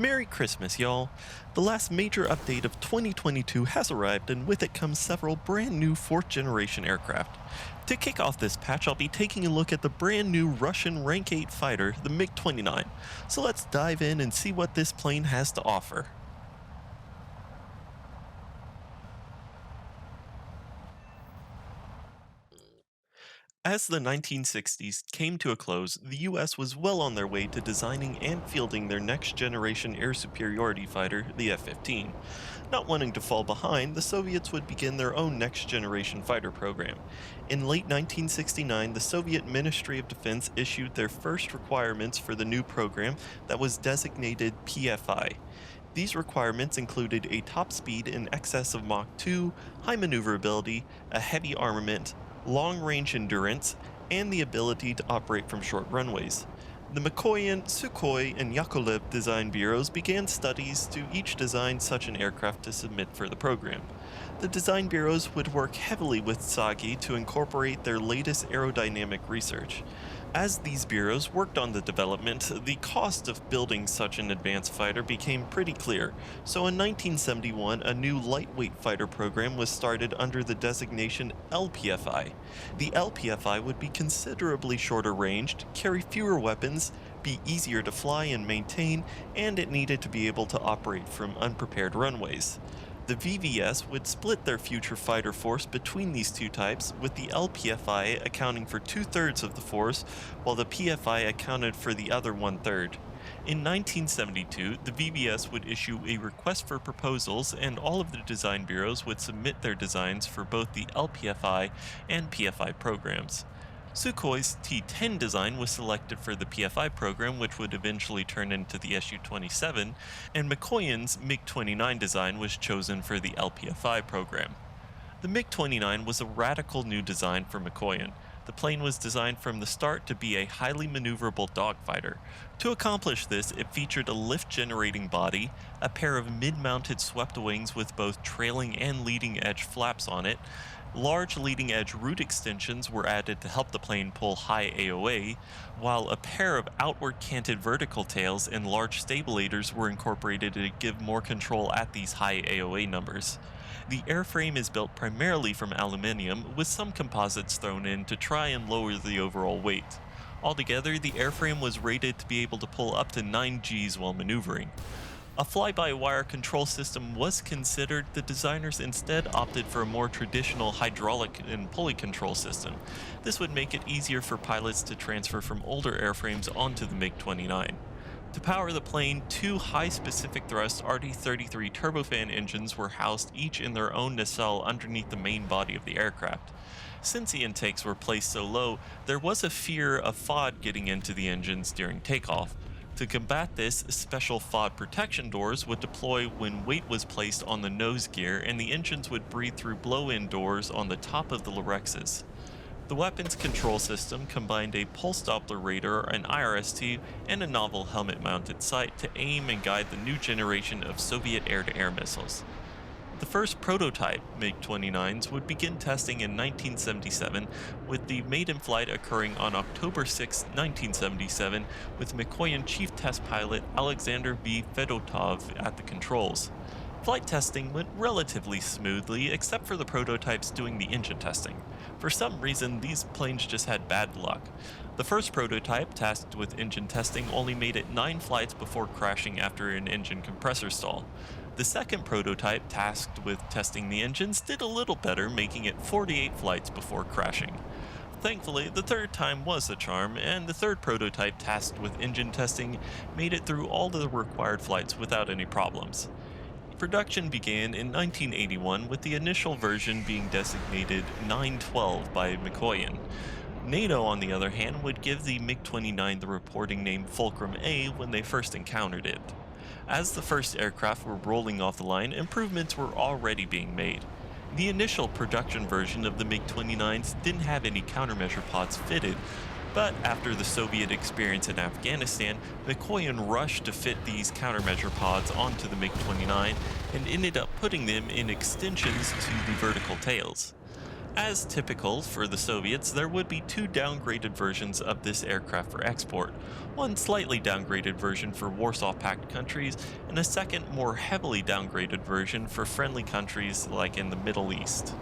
Merry Christmas, y'all! The last major update of 2022 has arrived, and with it comes several brand new 4th generation aircraft. To kick off this patch, I'll be taking a look at the brand new Russian Rank 8 fighter, the MiG-29. So let's dive in and see what this plane has to offer. As the 1960s came to a close, the US was well on their way to designing and fielding their next generation air superiority fighter, the F-15. Not wanting to fall behind, the Soviets would begin their own next generation fighter program. In late 1969, the Soviet Ministry of Defense issued their first requirements for the new program that was designated PFI. These requirements included a top speed in excess of Mach 2, high maneuverability, a heavy armament, long-range endurance, and the ability to operate from short runways. The Mikoyan, Sukhoi, and Yakolev design bureaus began studies to each design such an aircraft to submit for the program. The design bureaus would work heavily with Sagi to incorporate their latest aerodynamic research. As these bureaus worked on the development, the cost of building such an advanced fighter became pretty clear, so in 1971 a new lightweight fighter program was started under the designation LPFI. The LPFI would be considerably shorter ranged, carry fewer weapons, be easier to fly and maintain, and it needed to be able to operate from unprepared runways. The VVS would split their future fighter force between these two types, with the LPFI accounting for 2/3 of the force, while the PFI accounted for the other 1/3. In 1972, the VVS would issue a request for proposals, and all of the design bureaus would submit their designs for both the LPFI and PFI programs. Sukhoi's T-10 design was selected for the PFI program, which would eventually turn into the Su-27, and Mikoyan's MiG-29 design was chosen for the LPFI program. The MiG-29 was a radical new design for Mikoyan. The plane was designed from the start to be a highly maneuverable dogfighter. To accomplish this, it featured a lift-generating body, a pair of mid-mounted swept wings with both trailing and leading-edge flaps on it. Large leading-edge root extensions were added to help the plane pull high AOA, while a pair of outward canted vertical tails and large stabilators were incorporated to give more control at these high AOA numbers. The airframe is built primarily from aluminium, with some composites thrown in to try and lower the overall weight. Altogether, the airframe was rated to be able to pull up to 9 Gs while maneuvering. A fly-by-wire control system was considered. The designers instead opted for a more traditional hydraulic and pulley control system. This would make it easier for pilots to transfer from older airframes onto the MiG-29. To power the plane, 2 high-specific thrust RD-33 turbofan engines were housed each in their own nacelle underneath the main body of the aircraft. Since the intakes were placed so low, there was a fear of FOD getting into the engines during takeoff. To combat this, special FOD protection doors would deploy when weight was placed on the nose gear, and the engines would breathe through blow-in doors on the top of the Lorexes. The weapons control system combined a pulse Doppler radar, an IRST, and a novel helmet-mounted sight to aim and guide the new generation of Soviet air-to-air missiles. The first prototype MiG-29s would begin testing in 1977, with the maiden flight occurring on October 6, 1977, with Mikoyan chief test pilot Alexander V. Fedotov at the controls. Flight testing went relatively smoothly, except for the prototypes doing the engine testing. For some reason, these planes just had bad luck. The first prototype, tasked with engine testing, only made it 9 flights before crashing after an engine compressor stall. The second prototype, tasked with testing the engines, did a little better, making it 48 flights before crashing. Thankfully, the third time was a charm, and the third prototype, tasked with engine testing, made it through all the required flights without any problems. Production began in 1981, with the initial version being designated 912 by Mikoyan. NATO, on the other hand, would give the MiG-29 the reporting name Fulcrum A when they first encountered it. As the first aircraft were rolling off the line, improvements were already being made. The initial production version of the MiG-29s didn't have any countermeasure pods fitted, but after the Soviet experience in Afghanistan, Mikoyan rushed to fit these countermeasure pods onto the MiG-29 and ended up putting them in extensions to the vertical tails. As typical for the Soviets, there would be two downgraded versions of this aircraft for export. One slightly downgraded version for Warsaw Pact countries, and a second, more heavily downgraded version for friendly countries like in the Middle East.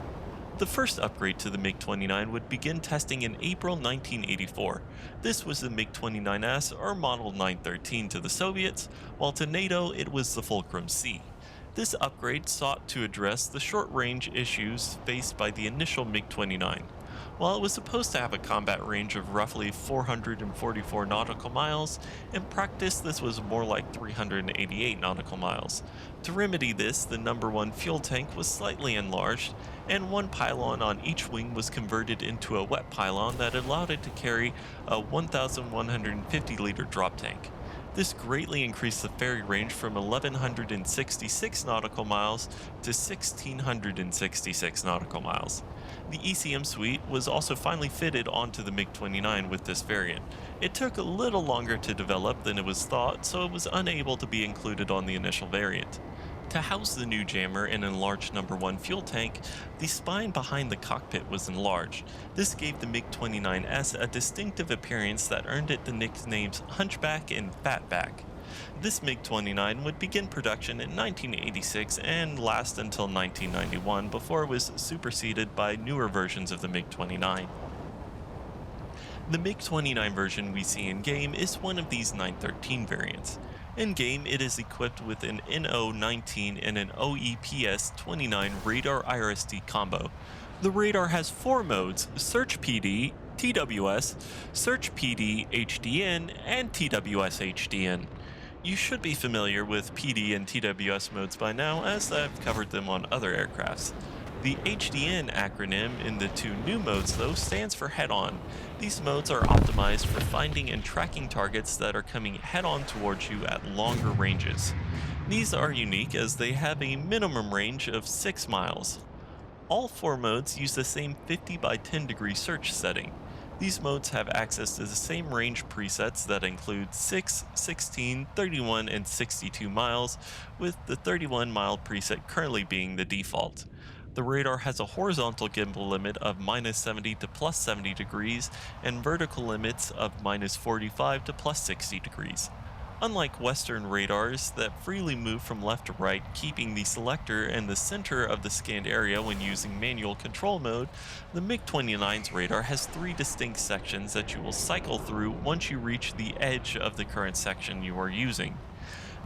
The first upgrade to the MiG 29 would begin testing in April 1984. This was the MiG 29S, or Model 913 to the Soviets, while to NATO it was the Fulcrum C. This upgrade sought to address the short range issues faced by the initial MiG 29. While it was supposed to have a combat range of roughly 444 nautical miles, in practice this was more like 388 nautical miles. To remedy this, the number one fuel tank was slightly enlarged, and one pylon on each wing was converted into a wet pylon that allowed it to carry a 1,150-liter drop tank. This greatly increased the ferry range from 1,166 nautical miles to 1,666 nautical miles. The ECM suite was also finally fitted onto the MiG 29 with this variant. It took a little longer to develop than it was thought, so it was unable to be included on the initial variant. To house the new jammer and enlarged number 1 fuel tank, the spine behind the cockpit was enlarged. This gave the MiG 29S a distinctive appearance that earned it the nicknames Hunchback and Fatback. This MiG 29 would begin production in 1986 and last until 1991 before it was superseded by newer versions of the MiG 29. The MiG-29 version we see in-game is one of these 913 variants. In-game, it is equipped with an NO-19 and an OEPS-29 radar IRST combo. The radar has four modes: Search PD, TWS, Search PD HDN, and TWS HDN. You should be familiar with PD and TWS modes by now, as I've covered them on other aircrafts. The HDN acronym in the two new modes, though, stands for head-on. These modes are optimized for finding and tracking targets that are coming head-on towards you at longer ranges. These are unique as they have a minimum range of 6 miles. All four modes use the same 50 by 10 degree search setting. These modes have access to the same range presets that include 6, 16, 31, and 62 miles, with the 31-mile preset currently being the default. The radar has a horizontal gimbal limit of -70 to +70 degrees and vertical limits of -45 to +60 degrees. Unlike Western radars that freely move from left to right, keeping the selector and the center of the scanned area when using manual control mode, the MiG-29's radar has three distinct sections that you will cycle through once you reach the edge of the current section you are using.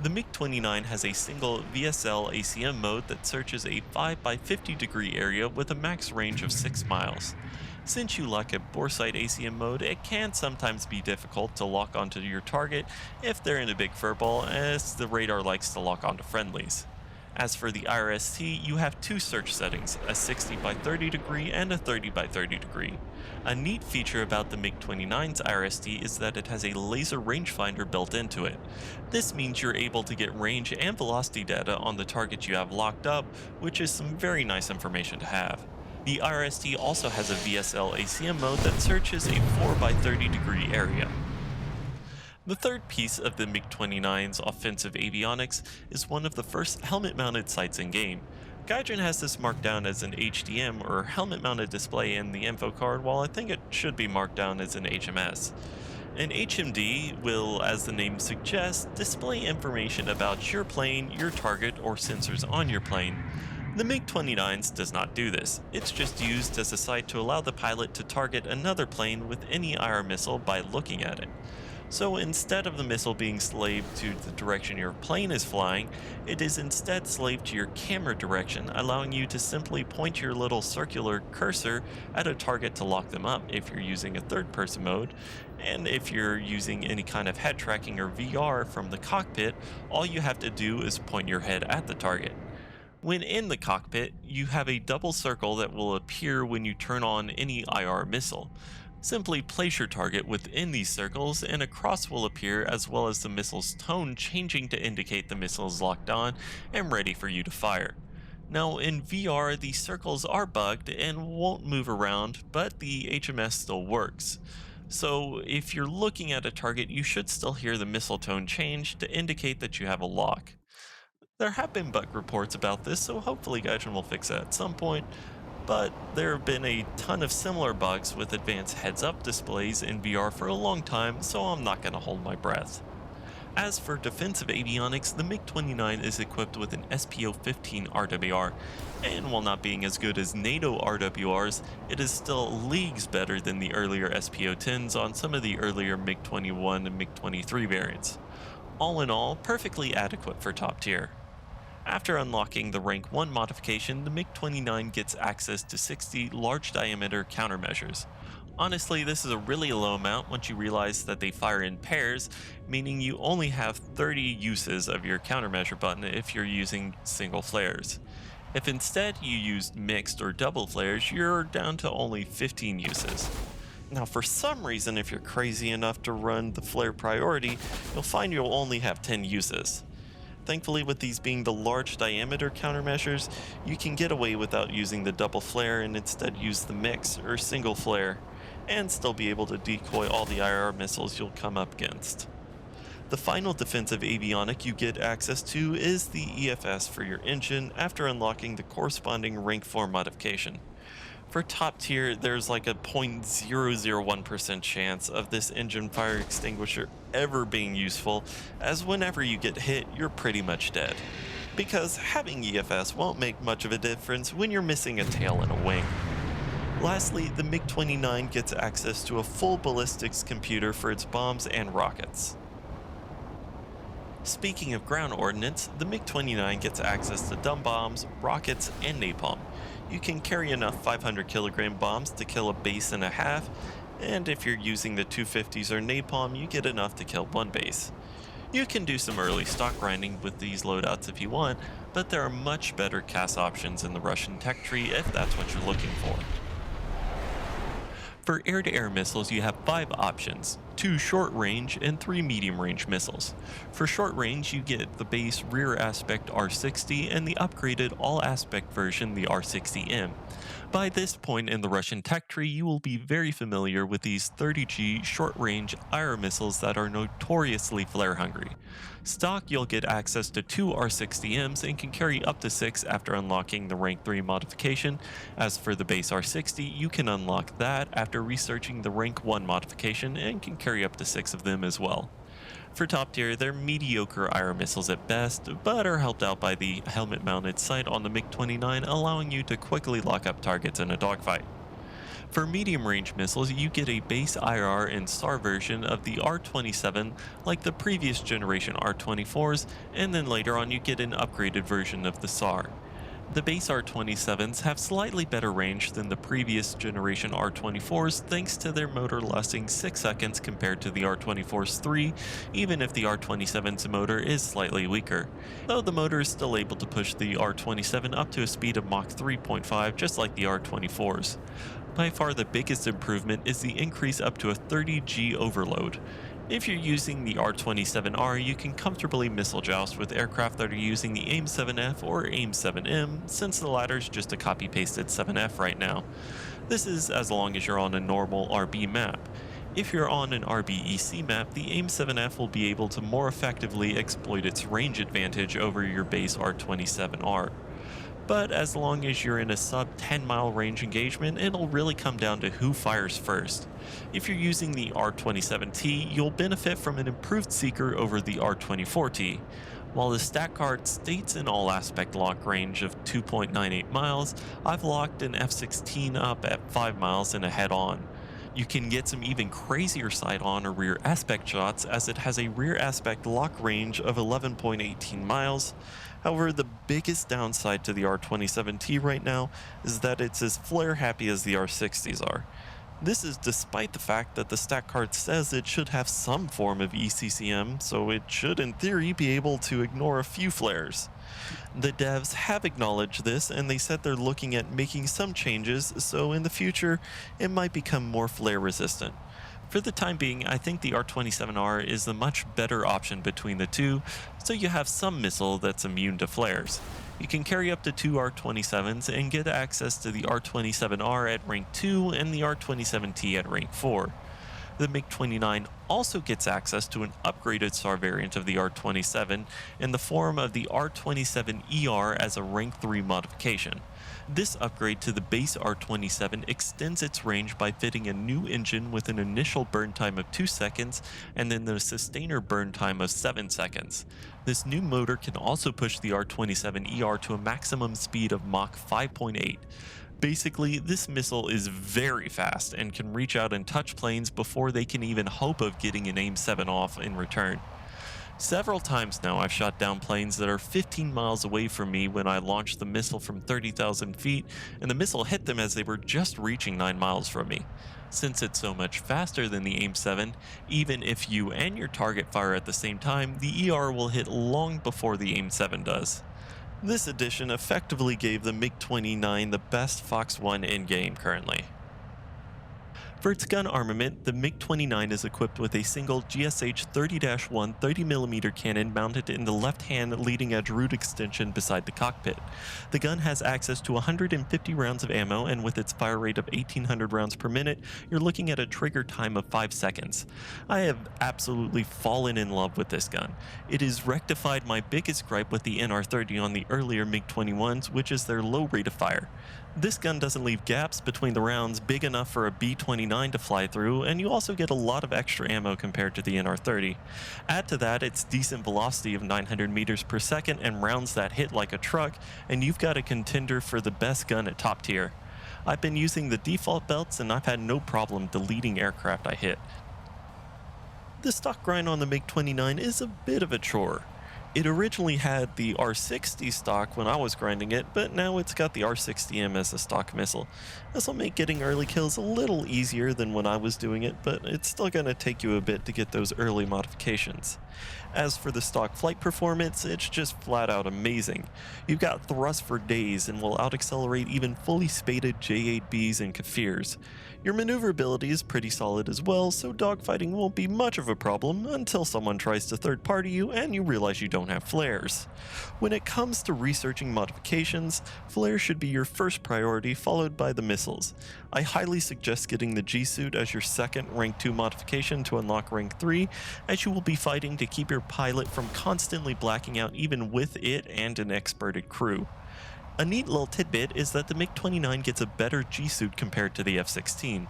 The MiG-29 has a single VSL ACM mode that searches a 5 by 50 degree area with a max range of 6 miles. Since you lack a boresight ACM mode, it can sometimes be difficult to lock onto your target if they're in a big furball, as the radar likes to lock onto friendlies. As for the IRST, you have two search settings, a 60 by 30 degree and a 30 by 30 degree. A neat feature about the MiG-29's IRST is that it has a laser rangefinder built into it. This means you're able to get range and velocity data on the target you have locked up, which is some very nice information to have. The IRST also has a VSL ACM mode that searches a 4 by 30 degree area. The third piece of the MiG-29's offensive avionics is one of the first helmet-mounted sights in-game. Gaijin has this marked down as an HDM, or helmet-mounted display, in the info card, while I think it should be marked down as an HMS. An HMD will, as the name suggests, display information about your plane, your target, or sensors on your plane. The MiG-29's does not do this. It's just used as a sight to allow the pilot to target another plane with any IR missile by looking at it. So instead of the missile being slaved to the direction your plane is flying, it is instead slaved to your camera direction, allowing you to simply point your little circular cursor at a target to lock them up if you're using a third-person mode, and if you're using any kind of head tracking or VR from the cockpit, all you have to do is point your head at the target. When in the cockpit, you have a double circle that will appear when you turn on any IR missile. Simply place your target within these circles and a cross will appear, as well as the missile's tone changing to indicate the missile is locked on and ready for you to fire. Now in VR, these circles are bugged and won't move around, but the HMS still works. So if you're looking at a target, you should still hear the missile tone change to indicate that you have a lock. There have been bug reports about this, so hopefully Gaijin will fix that at some point. But there have been a ton of similar bugs with advanced heads-up displays in VR for a long time, so I'm not going to hold my breath. As for defensive avionics, the MiG-29 is equipped with an SPO-15 RWR, and while not being as good as NATO RWRs, it is still leagues better than the earlier SPO-10s on some of the earlier MiG-21 and MiG-23 variants. All in all, perfectly adequate for top tier. After unlocking the Rank 1 modification, the MiG-29 gets access to 60 large diameter countermeasures. Honestly, this is a really low amount once you realize that they fire in pairs, meaning you only have 30 uses of your countermeasure button if you're using single flares. If instead you used mixed or double flares, you're down to only 15 uses. Now, for some reason, if you're crazy enough to run the flare priority, you'll find you'll only have 10 uses. Thankfully, with these being the large diameter countermeasures, you can get away without using the double flare and instead use the mix or single flare, and still be able to decoy all the IR missiles you'll come up against. The final defensive avionic you get access to is the EFS for your engine after unlocking the corresponding rank 4 modification. For top tier, there's like a 0.001% chance of this engine fire extinguisher ever being useful, as whenever you get hit, you're pretty much dead. Because having EFS won't make much of a difference when you're missing a tail and a wing. Lastly, the MiG-29 gets access to a full ballistics computer for its bombs and rockets. Speaking of ground ordnance, the MiG-29 gets access to dumb bombs, rockets, and napalm. You can carry enough 500 kilogram bombs to kill a base and a half, and if you're using the 250s or napalm, you get enough to kill one base. You can do some early stock grinding with these loadouts if you want, but there are much better CAS options in the Russian tech tree if that's what you're looking for. For air-to-air missiles, you have 5 options, 2 short-range and 3 medium-range missiles. For short-range, you get the base rear aspect R60 and the upgraded all-aspect version, the R60M. By this point in the Russian tech tree, you will be very familiar with these 30G short-range IR missiles that are notoriously flare-hungry. Stock, you'll get access to 2 R60Ms and can carry up to 6 after unlocking the Rank 3 modification. As for the base R60, you can unlock that after researching the Rank 1 modification and can carry up to 6 of them as well. For top tier, they're mediocre IR missiles at best, but are helped out by the helmet-mounted sight on the MiG-29, allowing you to quickly lock up targets in a dogfight. For medium-range missiles, you get a base IR and SAR version of the R-27 like the previous generation R-24s, and then later on you get an upgraded version of the SAR. The base R-27s have slightly better range than the previous generation R-24s thanks to their motor lasting 6 seconds compared to the R-24's 3, even if the R-27's motor is slightly weaker, though the motor is still able to push the R-27 up to a speed of Mach 3.5 just like the R-24's. By far the biggest improvement is the increase up to a 30G overload. If you're using the R-27R, you can comfortably missile joust with aircraft that are using the AIM-7F or AIM-7M, since the latter is just a copy-pasted 7F right now. This is as long as you're on a normal RB map. If you're on an RBEC map, the AIM-7F will be able to more effectively exploit its range advantage over your base R-27R. But as long as you're in a sub 10 mile range engagement, it'll really come down to who fires first. If you're using the R-27T, you'll benefit from an improved seeker over the R-24T. While the stat card states an all-aspect lock range of 2.98 miles, I've locked an F-16 up at 5 miles in a head-on. You can get some even crazier side-on or rear aspect shots as it has a rear aspect lock range of 11.18 miles. However, the biggest downside to the R-27T right now is that it's as flare-happy as the R-60s are. This is despite the fact that the stat card says it should have some form of ECCM, so it should in theory be able to ignore a few flares. The devs have acknowledged this and they said they're looking at making some changes, so in the future it might become more flare resistant. For the time being, I think the R-27R is the much better option between the two, so you have some missile that's immune to flares. You can carry up to 2 R-27s and get access to the R-27R at rank 2 and the R-27T at rank 4. The MiG-29 also gets access to an upgraded SAR variant of the R-27 in the form of the R-27ER as a rank 3 modification. This upgrade to the base R-27 extends its range by fitting a new engine with an initial burn time of 2 seconds and then the sustainer burn time of 7 seconds. This new motor can also push the R-27ER to a maximum speed of Mach 5.8. Basically, this missile is very fast and can reach out and touch planes before they can even hope of getting an AIM-7 off in return. Several times now I've shot down planes that are 15 miles away from me when I launched the missile from 30,000 feet, and the missile hit them as they were just reaching 9 miles from me. Since it's so much faster than the AIM-7, even if you and your target fire at the same time, the ER will hit long before the AIM-7 does. This addition effectively gave the MiG-29 the best Fox 1 in-game currently. For its gun armament, the MiG-29 is equipped with a single GSH 30-1 30mm cannon mounted in the left-hand leading-edge root extension beside the cockpit. The gun has access to 150 rounds of ammo, and with its fire rate of 1800 rounds per minute, you're looking at a trigger time of 5 seconds. I have absolutely fallen in love with this gun. It has rectified my biggest gripe with the NR30 on the earlier MiG-21s, which is their low rate of fire. This gun doesn't leave gaps between the rounds big enough for a B-29 to fly through, and you also get a lot of extra ammo compared to the NR30. Add to that its decent velocity of 900 meters per second and rounds that hit like a truck, and you've got a contender for the best gun at top tier. I've been using the default belts and I've had no problem deleting aircraft I hit. The stock grind on the MiG-29 is a bit of a chore. It originally had the R60 stock when I was grinding it, but now it's got the R60M as a stock missile. This will make getting early kills a little easier than when I was doing it, but it's still going to take you a bit to get those early modifications. As for the stock flight performance, it's just flat out amazing. You've got thrust for days and will out-accelerate even fully spaded J-8Bs and Kafirs. Your maneuverability is pretty solid as well, so dogfighting won't be much of a problem until someone tries to third-party you and you realize you don't have flares. When it comes to researching modifications, flares should be your first priority, followed by the missiles. I highly suggest getting the G-Suit as your second Rank 2 modification to unlock Rank 3, as you will be fighting to keep your pilot from constantly blacking out even with it and an experted crew. A neat little tidbit is that the MiG-29 gets a better G-Suit compared to the F-16.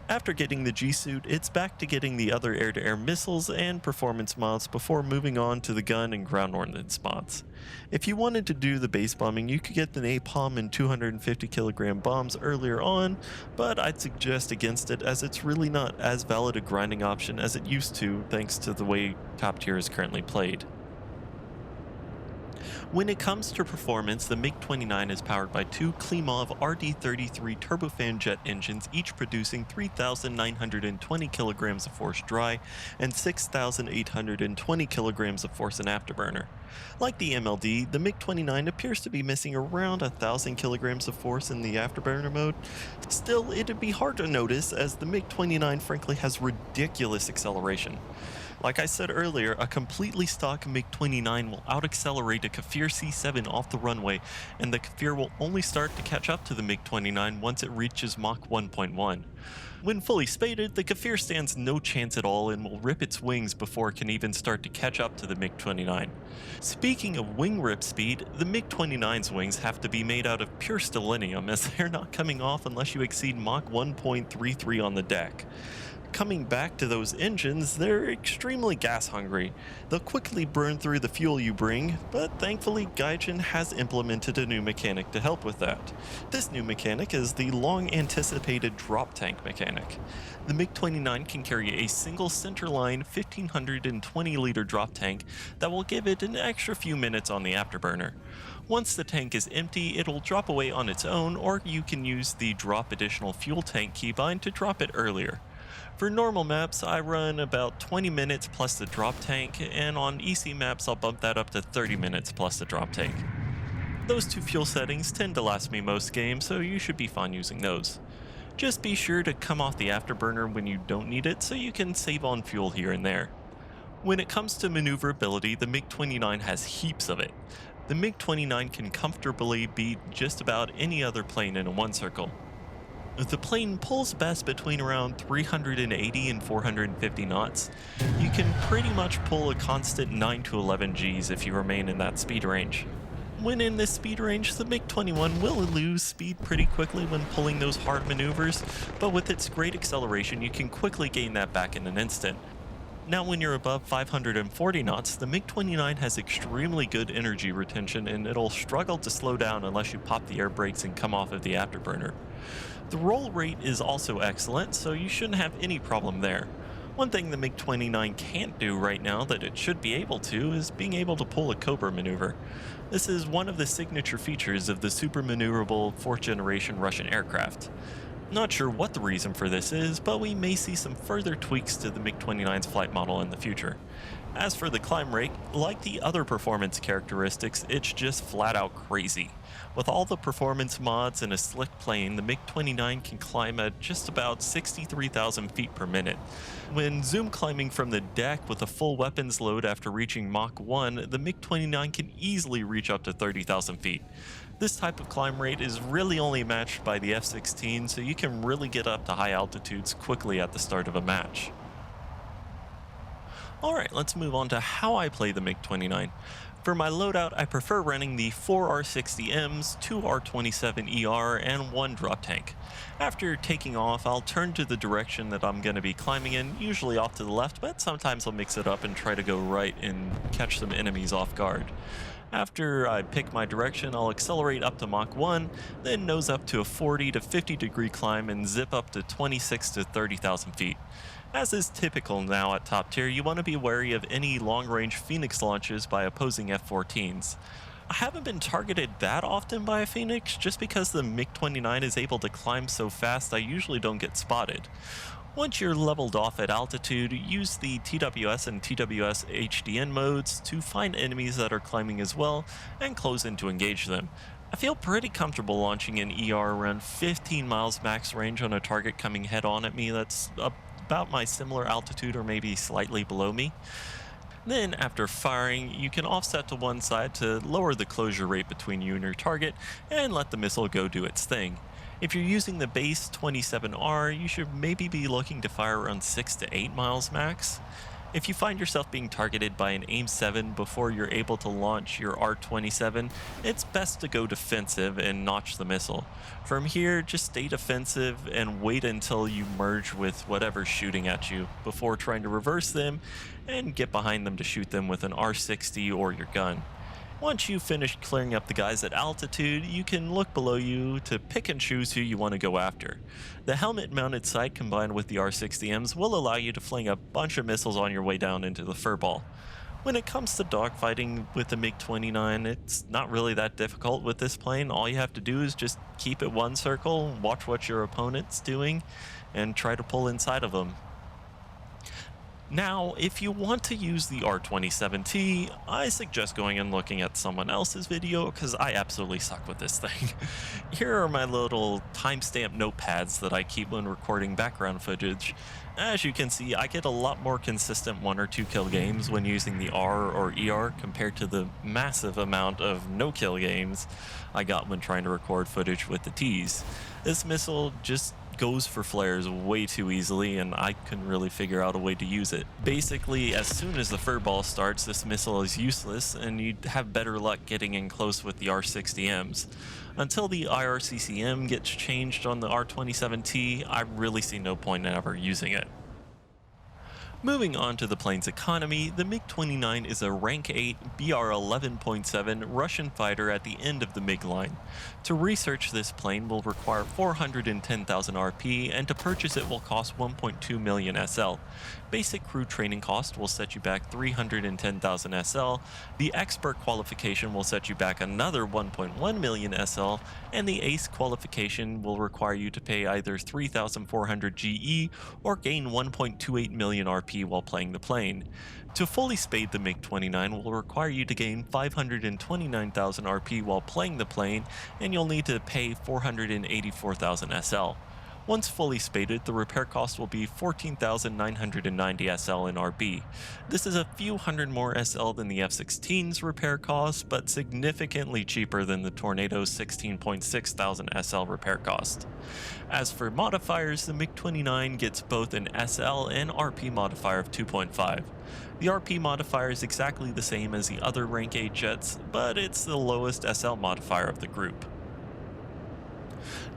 After getting the G-Suit, it's back to getting the other air-to-air missiles and performance mods before moving on to the gun and ground ordnance mods. If you wanted to do the base bombing, you could get the napalm and 250 kilogram bombs earlier on, but I'd suggest against it as it's really not as valid a grinding option as it used to thanks to the way top tier is currently played. When it comes to performance, the MiG-29 is powered by two Klimov RD-33 turbofan jet engines, each producing 3,920 kilograms of force dry and 6,820 kilograms of force in afterburner. Like the MLD, the MiG-29 appears to be missing around 1,000 kilograms of force in the afterburner mode. Still, it'd be hard to notice as the MiG-29 frankly has ridiculous acceleration. Like I said earlier, a completely stock MiG-29 will out-accelerate a Kafir C-7 off the runway, and the Kafir will only start to catch up to the MiG-29 once it reaches Mach 1.1. When fully spaded, the Kafir stands no chance at all and will rip its wings before it can even start to catch up to the MiG-29. Speaking of wing rip speed, the MiG-29's wings have to be made out of pure stellinium as they're not coming off unless you exceed Mach 1.33 on the deck. Coming back to those engines, they're extremely gas hungry. They'll quickly burn through the fuel you bring, but thankfully Gaijin has implemented a new mechanic to help with that. This new mechanic is the long-anticipated drop tank mechanic. The MiG-29 can carry a single centerline 1520-liter drop tank that will give it an extra few minutes on the afterburner. Once the tank is empty, it'll drop away on its own, or you can use the drop additional fuel tank keybind to drop it earlier. For normal maps, I run about 20 minutes plus the drop tank, and on EC maps I'll bump that up to 30 minutes plus the drop tank. Those two fuel settings tend to last me most games, so you should be fine using those. Just be sure to come off the afterburner when you don't need it so you can save on fuel here and there. When it comes to maneuverability, the MiG-29 has heaps of it. The MiG-29 can comfortably beat just about any other plane in a one circle. The plane pulls best between around 380 and 450 knots. You can pretty much pull a constant 9 to 11 Gs if you remain in that speed range. When in this speed range, the MiG-21 will lose speed pretty quickly when pulling those hard maneuvers, but with its great acceleration you can quickly gain that back in an instant. Now when you're above 540 knots, the MiG-29 has extremely good energy retention and it'll struggle to slow down unless you pop the air brakes and come off of the afterburner. The roll rate is also excellent, so you shouldn't have any problem there. One thing the MiG-29 can't do right now that it should be able to is being able to pull a Cobra maneuver. This is one of the signature features of the super maneuverable 4th generation Russian aircraft. Not sure what the reason for this is, but we may see some further tweaks to the MiG-29's flight model in the future. As for the climb rate, like the other performance characteristics, it's just flat out crazy. With all the performance mods and a slick plane, the MiG-29 can climb at just about 63,000 feet per minute. When zoom climbing from the deck with a full weapons load after reaching Mach 1, the MiG-29 can easily reach up to 30,000 feet. This type of climb rate is really only matched by the F-16, so you can really get up to high altitudes quickly at the start of a match. Alright, let's move on to how I play the MiG-29. For my loadout, I prefer running the 4 R-60Ms, 2 R-27ER, and 1 drop tank. After taking off, I'll turn to the direction that I'm going to be climbing in, usually off to the left, but sometimes I'll mix it up and try to go right and catch some enemies off guard. After I pick my direction, I'll accelerate up to Mach 1, then nose up to a 40 to 50 degree climb and zip up to 26 to 30,000 feet. As is typical now at top tier, you want to be wary of any long-range Phoenix launches by opposing F-14s. I haven't been targeted that often by a Phoenix, just because the MiG-29 is able to climb so fast I usually don't get spotted. Once you're leveled off at altitude, use the TWS and TWS HDN modes to find enemies that are climbing as well and close in to engage them. I feel pretty comfortable launching an ER around 15 miles max range on a target coming head on at me that's about my similar altitude or maybe slightly below me. Then, after firing, you can offset to one side to lower the closure rate between you and your target and let the missile go do its thing. If you're using the base 27R, you should maybe be looking to fire around 6 to 8 miles max. If you find yourself being targeted by an AIM-7 before you're able to launch your R-27, it's best to go defensive and notch the missile. From here, just stay defensive and wait until you merge with whatever's shooting at you before trying to reverse them and get behind them to shoot them with an R-60 or your gun. Once you've finished clearing up the guys at altitude, you can look below you to pick and choose who you want to go after. The helmet-mounted sight combined with the R-60Ms will allow you to fling a bunch of missiles on your way down into the furball. When it comes to dogfighting with the MiG-29, it's not really that difficult with this plane. All you have to do is just keep it one circle, watch what your opponent's doing, and try to pull inside of them. Now, if you want to use the R-27T, I suggest going and looking at someone else's video because I absolutely suck with this thing. Here are my little timestamp notepads that I keep when recording background footage. As you can see, I get a lot more consistent 1 or 2 kill games when using the R or ER compared to the massive amount of no kill games I got when trying to record footage with the Ts. This missile just goes for flares way too easily, and I couldn't really figure out a way to use it. Basically, as soon as the furball starts, this missile is useless, and you'd have better luck getting in close with the R-60Ms. Until the IRCCM gets changed on the R-27T, I really see no point in ever using it. Moving on to the plane's economy, the MiG-29 is a Rank 8 BR-11.7 Russian fighter at the end of the MiG line. To research this plane will require 410,000 RP, and to purchase it will cost 1.2 million SL. Basic crew training cost will set you back 310,000 SL, the expert qualification will set you back another 1.1 million SL, and the ace qualification will require you to pay either 3,400 GE or gain 1.28 million RP while playing the plane. To fully spade the MiG-29 will require you to gain 529,000 RP while playing the plane, and you'll need to pay 484,000 SL. Once fully spaded, the repair cost will be 14,990 SL in RB. This is a few hundred more SL than the F-16's repair cost, but significantly cheaper than the Tornado's 16.6 thousand SL repair cost. As for modifiers, the MiG-29 gets both an SL and RP modifier of 2.5. The RP modifier is exactly the same as the other rank 8 jets, but it's the lowest SL modifier of the group.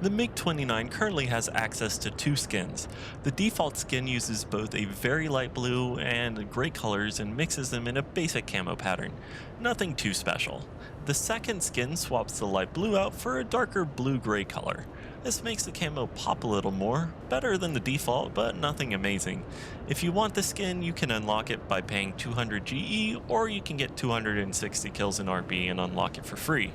The MiG-29 currently has access to two skins. The default skin uses both a very light blue and gray colors and mixes them in a basic camo pattern. Nothing too special. The second skin swaps the light blue out for a darker blue-gray color. This makes the camo pop a little more, better than the default, but nothing amazing. If you want the skin, you can unlock it by paying 200 GE, or you can get 260 kills in RP and unlock it for free.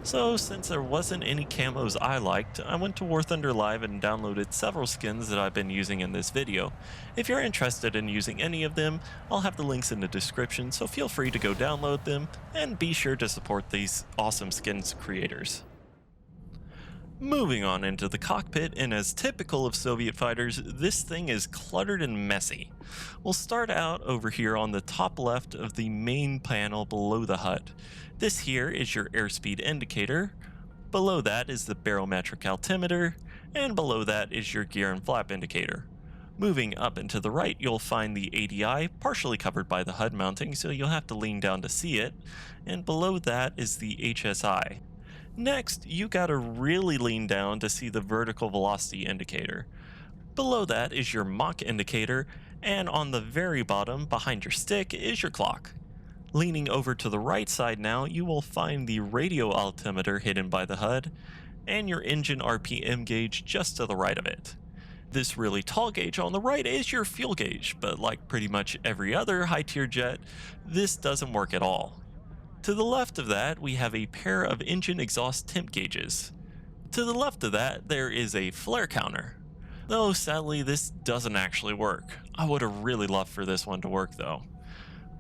So, since there wasn't any camos I liked, I went to War Thunder Live and downloaded several skins that I've been using in this video. If you're interested in using any of them, I'll have the links in the description, so feel free to go download them, and be sure to support these awesome skins creators. Moving on into the cockpit, and as typical of Soviet fighters, this thing is cluttered and messy. We'll start out over here on the top left of the main panel below the HUD. This here is your airspeed indicator, below that is the barometric altimeter, and below that is your gear and flap indicator. Moving up and to the right, you'll find the ADI, partially covered by the HUD mounting, so you'll have to lean down to see it, and below that is the HSI. Next, you gotta really lean down to see the vertical velocity indicator. Below that is your Mach indicator, and on the very bottom, behind your stick, is your clock. Leaning over to the right side now, you will find the radio altimeter hidden by the HUD, and your engine RPM gauge just to the right of it. This really tall gauge on the right is your fuel gauge, but like pretty much every other high-tier jet, this doesn't work at all. To the left of that, we have a pair of engine exhaust temp gauges. To the left of that, there is a flare counter. Though sadly, this doesn't actually work. I would have really loved for this one to work though.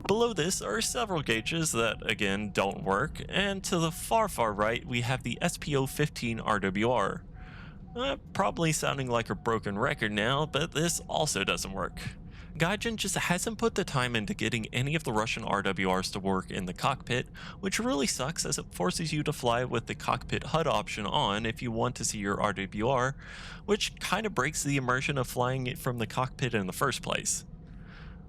Below this are several gauges that, again, don't work, and to the far right, we have the SPO-15 RWR. Probably sounding like a broken record now, but this also doesn't work. Gaijin just hasn't put the time into getting any of the Russian RWRs to work in the cockpit, which really sucks as it forces you to fly with the cockpit HUD option on if you want to see your RWR, which kind of breaks the immersion of flying it from the cockpit in the first place.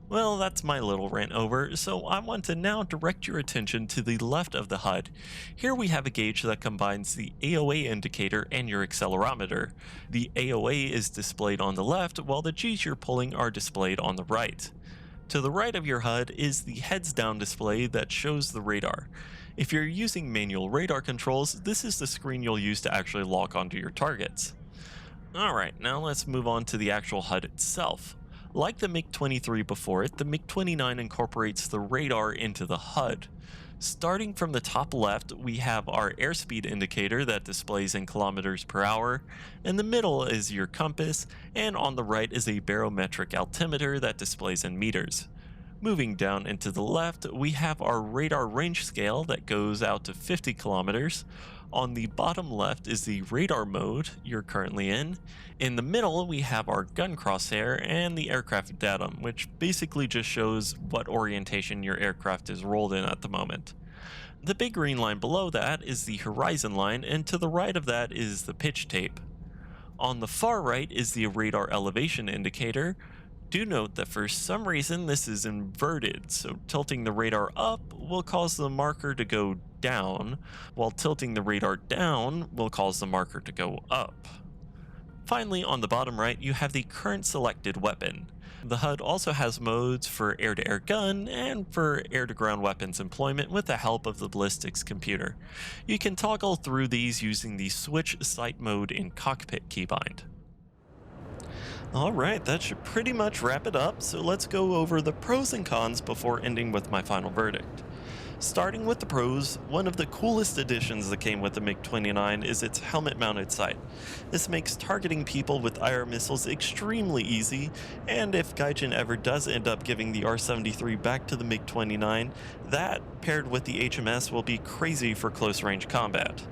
Well, that's my little rant over, so I want to now direct your attention to the left of the HUD. Here we have a gauge that combines the AOA indicator and your accelerometer. The AOA is displayed on the left, while the G's you're pulling are displayed on the right. To the right of your HUD is the heads down display that shows the radar. If you're using manual radar controls, this is the screen you'll use to actually lock onto your targets. Alright, now let's move on to the actual HUD itself. Like the MiG-23 before it, the MiG-29 incorporates the radar into the HUD. Starting from the top left, we have our airspeed indicator that displays in kilometers per hour. In the middle is your compass, and on the right is a barometric altimeter that displays in meters. Moving down into the left, we have our radar range scale that goes out to 50 kilometers. On the bottom left is the radar mode you're currently in. In the middle, we have our gun crosshair and the aircraft datum, which basically just shows what orientation your aircraft is rolled in at the moment. The big green line below that is the horizon line, and to the right of that is the pitch tape. On the far right is the radar elevation indicator. Do note that for some reason this is inverted, so tilting the radar up will cause the marker to go down, while tilting the radar down will cause the marker to go up. Finally, on the bottom right, you have the current selected weapon. The HUD also has modes for air-to-air gun and for air-to-ground weapons employment with the help of the ballistics computer. You can toggle through these using the switch sight mode in Cockpit keybind. Alright, that should pretty much wrap it up, so let's go over the pros and cons before ending with my final verdict. Starting with the pros, one of the coolest additions that came with the MiG-29 is its helmet-mounted sight. This makes targeting people with IR missiles extremely easy, and if Gaijin ever does end up giving the R-73 back to the MiG-29, that, paired with the HMS, will be crazy for close-range combat.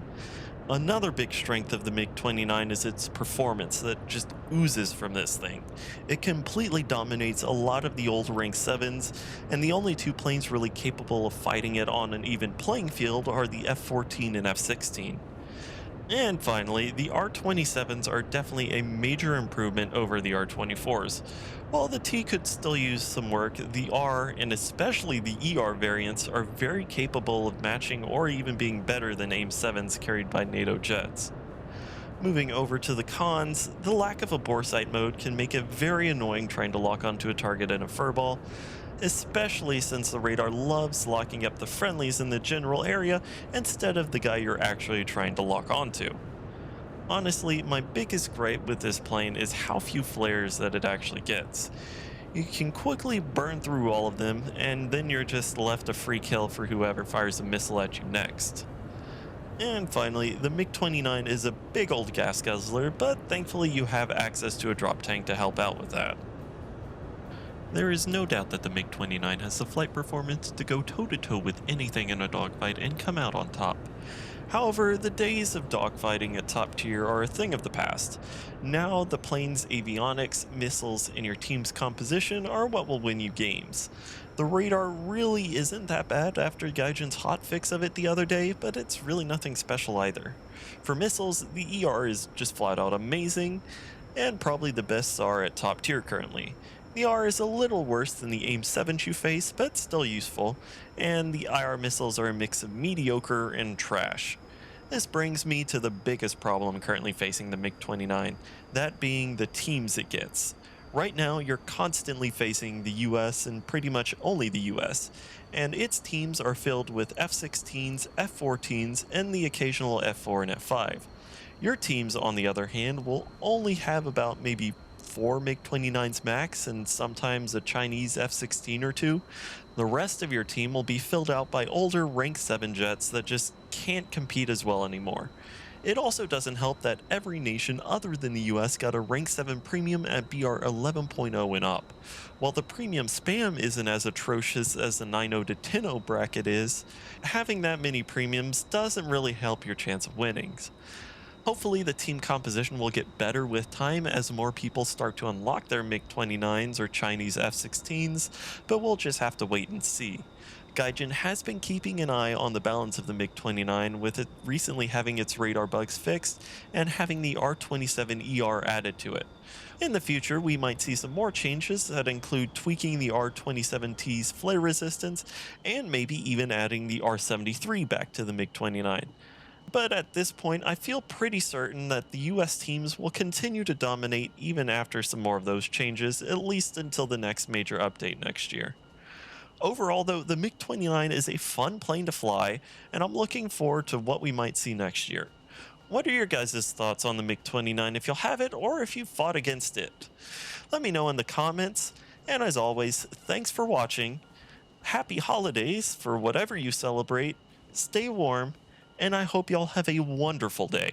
Another big strength of the MiG-29 is its performance that just oozes from this thing. It completely dominates a lot of the old rank 7s, and the only two planes really capable of fighting it on an even playing field are the F-14 and F-16. And finally, the R-27s are definitely a major improvement over the R-24s. While the T could still use some work, the R and especially the ER variants are very capable of matching or even being better than AIM-7s carried by NATO jets. Moving over to the cons, the lack of a bore sight mode can make it very annoying trying to lock onto a target in a furball, especially since the radar loves locking up the friendlies in the general area instead of the guy you're actually trying to lock onto. Honestly, my biggest gripe with this plane is how few flares that it actually gets. You can quickly burn through all of them, and then you're just left a free kill for whoever fires a missile at you next. And finally, the MiG-29 is a big old gas guzzler, but thankfully you have access to a drop tank to help out with that. There is no doubt that the MiG-29 has the flight performance to go toe-to-toe with anything in a dogfight and come out on top. However, the days of dogfighting at top tier are a thing of the past. Now, the plane's avionics, missiles, and your team's composition are what will win you games. The radar really isn't that bad after Gaijin's hotfix of it the other day, but it's really nothing special either. For missiles, the ER is just flat out amazing, and probably the best SAR at top tier currently. The R is a little worse than the AIM-7s you face, but still useful, and the IR missiles are a mix of mediocre and trash. This brings me to the biggest problem currently facing the MiG-29, that being the teams it gets. Right now, you're constantly facing the US and pretty much only the US, and its teams are filled with F-16s, F-14s, and the occasional F-4 and F-5. Your teams, on the other hand, will only have about maybe 4 MiG-29s max and sometimes a Chinese F-16 or two. The rest of your team will be filled out by older rank 7 jets that just can't compete as well anymore. It also doesn't help that every nation other than the US got a rank 7 premium at BR 11.0 and up. While the premium spam isn't as atrocious as the 9.0 to 10.0 bracket is, having that many premiums doesn't really help your chance of winnings. Hopefully, the team composition will get better with time as more people start to unlock their MiG-29s or Chinese F-16s, but we'll just have to wait and see. Gaijin has been keeping an eye on the balance of the MiG-29, with it recently having its radar bugs fixed and having the R-27ER added to it. In the future, we might see some more changes that include tweaking the R-27T's flare resistance and maybe even adding the R-73 back to the MiG-29. But at this point, I feel pretty certain that the US teams will continue to dominate even after some more of those changes, at least until the next major update next year. Overall, though, the MiG-29 is a fun plane to fly, and I'm looking forward to what we might see next year. What are your guys' thoughts on the MiG-29 if you'll have it or if you fought against it? Let me know in the comments, and as always, thanks for watching. Happy holidays for whatever you celebrate, stay warm, and I hope y'all have a wonderful day.